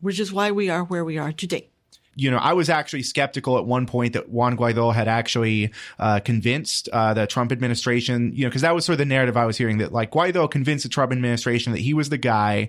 which is why we are where we are today. You know, I was actually skeptical at one point that Juan Guaido had actually convinced the Trump administration, you know, because that was sort of the narrative I was hearing, that like Guaido convinced the Trump administration that he was the guy.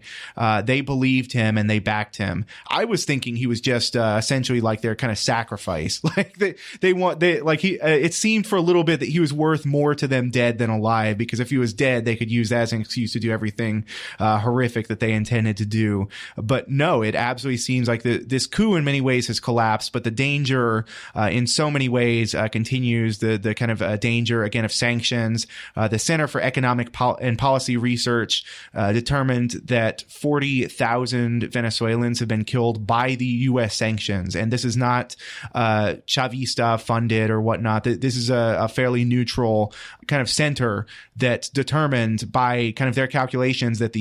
They believed him and they backed him. I was thinking he was just essentially like their kind of sacrifice. Like it seemed for a little bit that he was worth more to them dead than alive, because if he was dead, they could use that as an excuse to do everything horrific that they intended to do. But no, it absolutely seems like this coup in many ways has collapsed, but the danger in so many ways continues. The kind of danger again of sanctions. The Center for Economic and Policy Research determined that 40,000 Venezuelans have been killed by the U.S. sanctions, and this is not Chavista funded or whatnot. This is a fairly neutral kind of center that's determined by kind of their calculations that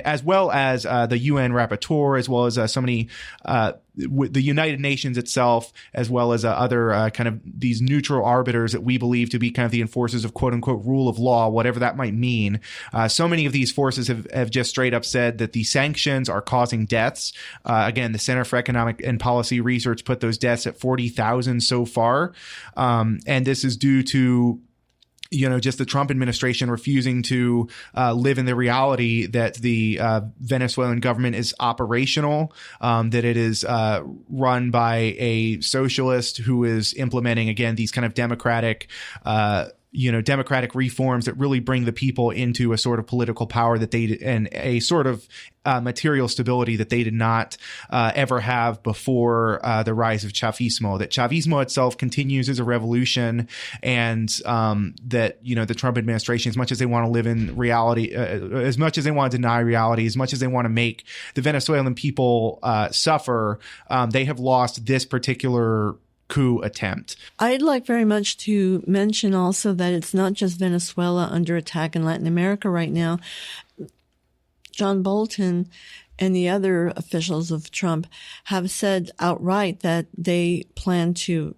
as well as the UN Rapporteur, as well as so many the United Nations itself, as well as other kind of these neutral arbiters that we believe to be kind of the enforcers of quote unquote rule of law, whatever that might mean. So many of these forces have just straight up said that the sanctions are causing deaths. Again, the Center for Economic and Policy Research put those deaths at 40,000 so far. And this is due to just the Trump administration refusing to live in the reality that the Venezuelan government is operational, that it is run by a socialist who is implementing, again, these kind of democratic reforms that really bring the people into a sort of political power and a sort of material stability that they did not ever have before the rise of Chavismo. That Chavismo itself continues as a revolution, and that the Trump administration, as much as they want to live in reality, as much as they want to deny reality, as much as they want to make the Venezuelan people suffer, they have lost this particular coup attempt. I'd like very much to mention also that it's not just Venezuela under attack in Latin America right now. John Bolton and the other officials of Trump have said outright that they plan to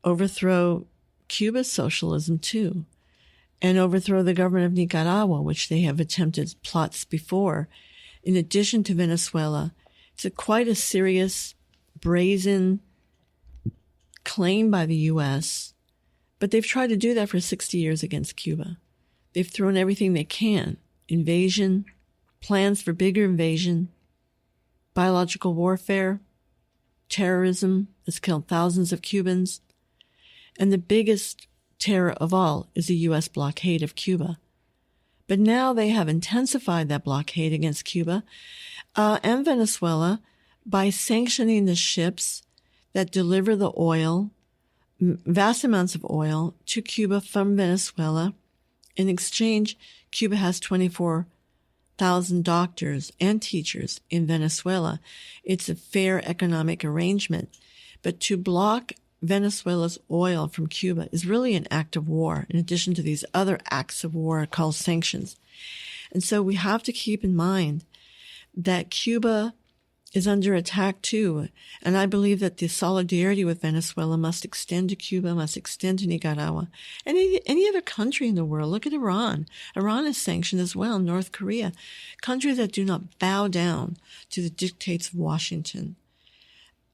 overthrow Cuba's socialism too, and overthrow the government of Nicaragua, which they have attempted plots before. In addition to Venezuela, it's quite a serious, brazen claim by the U.S., but they've tried to do that for 60 years against Cuba. They've thrown everything they can: invasion, plans for bigger invasion, biological warfare, terrorism has killed thousands of Cubans. And the biggest terror of all is the U.S. blockade of Cuba. But now they have intensified that blockade against Cuba and Venezuela by sanctioning the ships that deliver the oil, vast amounts of oil, to Cuba from Venezuela. In exchange, Cuba has 24,000 doctors and teachers in Venezuela. It's a fair economic arrangement. But to block Venezuela's oil from Cuba is really an act of war, in addition to these other acts of war called sanctions. And so we have to keep in mind that Cuba is under attack too. And I believe that the solidarity with Venezuela must extend to Cuba, must extend to Nicaragua, and any other country in the world. Look at Iran. Iran is sanctioned as well, North Korea. Countries that do not bow down to the dictates of Washington.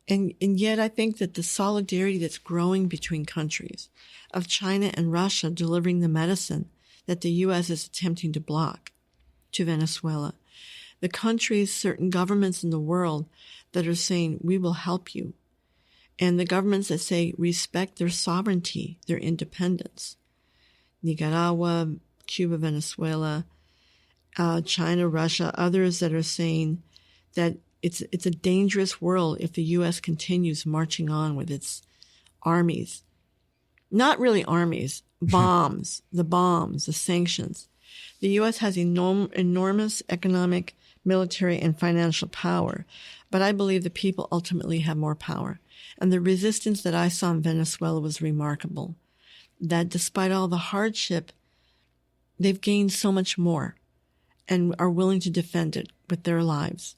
And yet I think that the solidarity that's growing between countries, of China and Russia delivering the medicine that the U.S. is attempting to block to Venezuela, the countries, certain governments in the world that are saying, we will help you, and the governments that say respect their sovereignty, their independence, Nicaragua, Cuba, Venezuela, China, Russia, others that are saying that it's a dangerous world if the U.S. continues marching on with its armies. Not really armies, bombs, the sanctions. The U.S. has enormous economic, military, and financial power, but I believe the people ultimately have more power. And the resistance that I saw in Venezuela was remarkable, that despite all the hardship, they've gained so much more and are willing to defend it with their lives.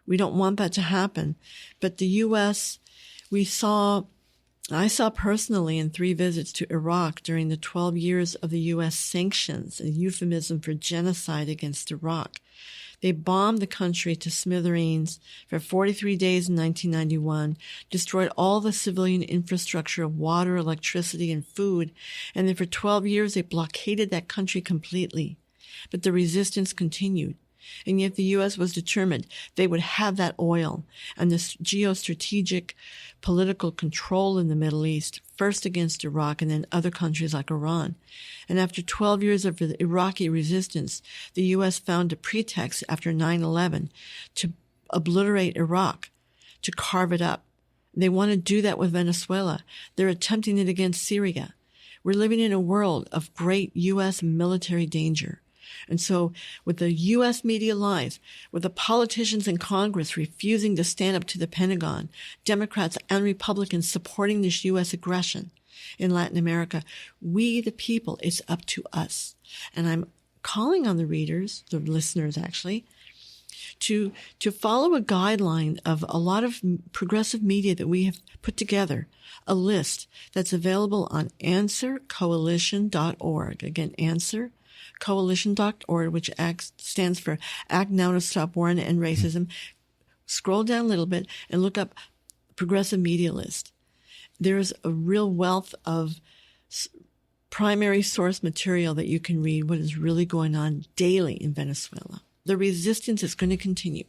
We don't want that to happen. But the U.S., I saw personally in 3 visits to Iraq during the 12 years of the U.S. sanctions, a euphemism for genocide against Iraq. They bombed the country to smithereens for 43 days in 1991, destroyed all the civilian infrastructure of water, electricity, and food, and then for 12 years they blockaded that country completely. But the resistance continued. And yet the U.S. was determined they would have that oil and this geostrategic political control in the Middle East, first against Iraq and then other countries like Iran. And after 12 years of the Iraqi resistance, the U.S. found a pretext after 9/11 to obliterate Iraq, to carve it up. They want to do that with Venezuela. They're attempting it against Syria. We're living in a world of great U.S. military danger. And so with the U.S. media lies, with the politicians in Congress refusing to stand up to the Pentagon, Democrats and Republicans supporting this U.S. aggression in Latin America, we, the people, it's up to us. And I'm calling on the readers, the listeners actually, to follow a guideline of a lot of progressive media that we have put together, a list that's available on answercoalition.org. Again, answercoalition.org, which stands for Act Now to Stop War and End Racism. Scroll down a little bit and look up progressive media list. There's a real wealth of primary source material that you can read what is really going on daily in Venezuela. The resistance is going to continue.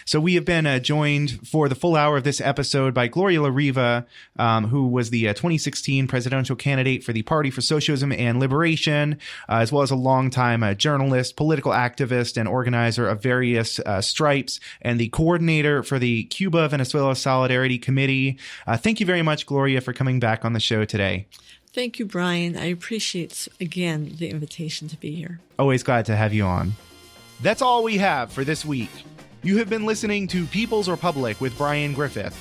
So we have been joined for the full hour of this episode by Gloria La Riva, who was the 2016 presidential candidate for the Party for Socialism and Liberation, as well as a longtime journalist, political activist, and organizer of various stripes, and the coordinator for the Cuba-Venezuela Solidarity Committee. Thank you very much, Gloria, for coming back on the show today. Thank you, Brian. I appreciate, again, the invitation to be here. Always glad to have you on. That's all we have for this week. You have been listening to People's Republic with Brian Griffith.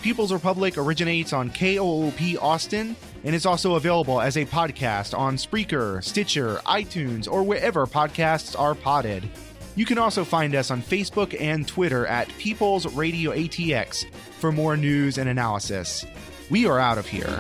People's Republic originates on KOOP Austin and is also available as a podcast on Spreaker, Stitcher, iTunes, or wherever podcasts are podded. You can also find us on Facebook and Twitter at People's Radio ATX for more news and analysis. We are out of here.